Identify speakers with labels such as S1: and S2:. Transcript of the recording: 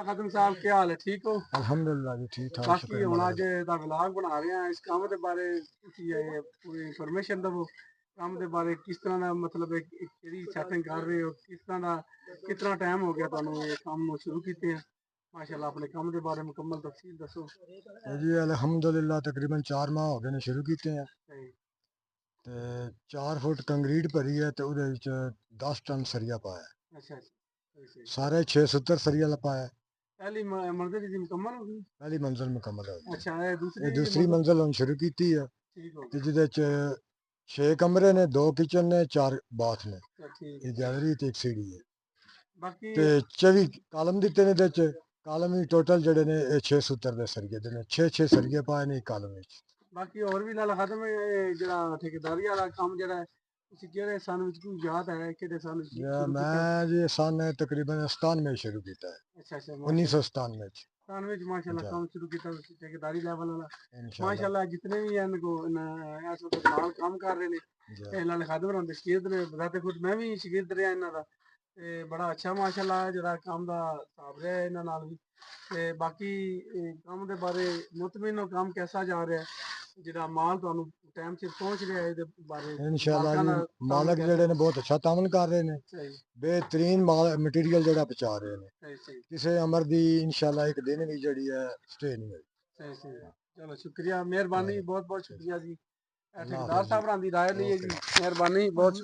S1: खादम साहब क्या हाल है, ठीक हो?
S2: अल्हम्दुलिल्लाह जी ठीक ठाक
S1: बाकी
S2: शुक्र
S1: ਹੁਣ
S2: मालिक
S1: ਅੱਜ ਦਾ ਵਲੌਗ ਬਣਾ ਰਹੇ ਹਾਂ। ਇਸ ਕੰਮ ਦੇ ਬਾਰੇ ਤੁਸੀਂ ਇਹ ਪੂਰੀ ਇਨਫੋਰਮੇਸ਼ਨ ਦਿਓ। ਕੰਮ ਦੇ ਬਾਰੇ ਕਿਸ ਤਰ੍ਹਾਂ ਦਾ ਮਤਲਬ ਹੈ, ਕਿਹੜੀ ਸੈਟਿੰਗ ਕਰ ਰਹੇ ਹੋ, ਕਿਸ ਤਰ੍ਹਾਂ ਦਾ ਕਿੰਨਾ ਟਾਈਮ ਹੋ ਗਿਆ ਤੁਹਾਨੂੰ ਇਹ ਕੰਮ ਨੂੰ ਸ਼ੁਰੂ ਕੀਤੇ ਆ? ਮਾਸ਼ਾਅੱਲਾ ਆਪਣੇ ਕੰਮ ਦੇ ਬਾਰੇ ਮੁਕੰਮਲ ਤਫਸੀਲ ਦੱਸੋ।
S2: है जी। अल्हम्दुलिल्लाह तकरीबन 4 माह हो गए ने शुरू कीते हैं
S1: सही।
S2: ते 4 फुट कंक्रीट भरी है ते उहदे विच 10 टन सरिया पाया है।
S1: अच्छा अच्छा, सही सही।
S2: सारे 670 सरिया पाया है।
S1: पहली मंजिल जी मुकम्मल हो गई?
S2: पहली मंजिल मुकम्मल हो गई।
S1: अच्छा, ये
S2: ये
S1: दूसरी
S2: दूसरी
S1: मंजिल
S2: मंजिल हुन शुरू कीती है
S1: ठीक हो
S2: ते
S1: गई।
S2: जिहदे च 6 कमरे ने, 2 किचन ने, 4 बाथ ने,
S1: अच्छा, ठीक है
S2: एक
S1: ठीक।
S2: गैलरी ते एक सीढ़ी है
S1: बाकी
S2: ते 24 कालम दित्ते ने। इहदे च कालम ही टोटल जेहड़े ने 670 दे सरिये दे ने। 6 सरिये पाए ने एक कालम विच।
S1: ਬਾਕੀ ਹੋਰ ਵੀ ਲਾਲਾ ਖਤਮ ਜਿਹੜਾ ਠੇਕੇਦਾਰੀ ਵਾਲਾ ਕੰਮ ਜਿਹੜਾ ਹੈ, ਤੁਸੀਂ ਕਿਹੜੇ ਸਨ ਵਿੱਚ ਕੋਈ ਯਾਦ ਹੈ ਕਿਹੜੇ ਸਨ ਵਿੱਚ ਸ਼ੁਰੂ ਕੀਤਾ?
S2: मैं जी सन तकरीबन 97 में शुरू किया है।
S1: ਅੱਛਾ ਅੱਛਾ, ਮਾਸ਼ਾਅੱਲਾ।
S2: 1997 में
S1: ਸਨ ਵਿੱਚ ਮਾਸ਼ਾਅੱਲਾ
S2: जा
S1: ਕੰਮ ਸ਼ੁਰੂ ਕੀਤਾ ਤੁਸੀਂ ਠੇਕੇਦਾਰੀ ਲੈਵਲ ਵਾਲਾ।
S2: इंशाल्लाह
S1: ਮਾਸ਼ਾਅੱਲਾ ਜਿਤਨੇ ਵੀ ਇਹਨਾਂ ਕੋ ਇਸ ਵਕਤ ਨਾਲ ਕੰਮ ਕਰ ਰਹੇ ਨੇ,
S2: जा
S1: ਇਹ ਲਾਲਾ ਖਾਦਮ ਹੋਰਾਂ ਦੇ ਸ਼ਾਗਿਰਦ ਨੇ। ਬਜ਼ਾਤੇ ਖੁਦ ਮੈਂ ਵੀ ਸ਼ਾਗਿਰਦ ਰਿਹਾ ਇਹਨਾਂ ਦਾ, ਤੇ ਬੜਾ ਅੱਛਾ ਮਾਸ਼ਾਅੱਲਾ ਜਿਹੜਾ ਕੰਮ ਦਾ ਹਿਸਾਬ ਰਿਹਾ ਇਹਨਾਂ ਨਾਲ ਵੀ। ਤੇ ਬਾਕੀ ਕੰਮ ਦੇ ਬਾਰੇ ਮੁਤਮਿਨ ਹੋ, ਕੰਮ ਕੈਸਾ ਜਾ ਰਿਹਾ ਹੈ, ਜਿਹੜਾ ਮਾਲ ਤੁਹਾਨੂੰ ਟਾਈਮ ਸਿਰ ਪਹੁੰਚ ਰਿਹਾ ਹੈ, ਇਹਦੇ ਬਾਰੇ
S2: इंशाल्लाह
S1: ਮਾਲਕਾਂ
S2: जी।
S1: ਦਾ ਤਾਮਨ
S2: मालक
S1: ਕੈਸਾ
S2: जेड़े
S1: है?
S2: ने बहुत अच्छा तामन कर रहे ने।
S1: सही
S2: बेहतरीन मटीरियल जेड़ा पहुंचा रहे ने।
S1: सही सही
S2: किसी अमर दी इंशाल्लाह एक दिन भी जेड़ी है स्टे नहीं हुई।
S1: सही सही। चलो शुक्रिया, मेहरबानी, बहुत बहुत शुक्रिया जी।
S2: अल्लाह
S1: ठेकेदार
S2: हाफिज जी।
S1: साहब दी राय ली है जी,
S2: ओके।
S1: मेहरबानी बहुत।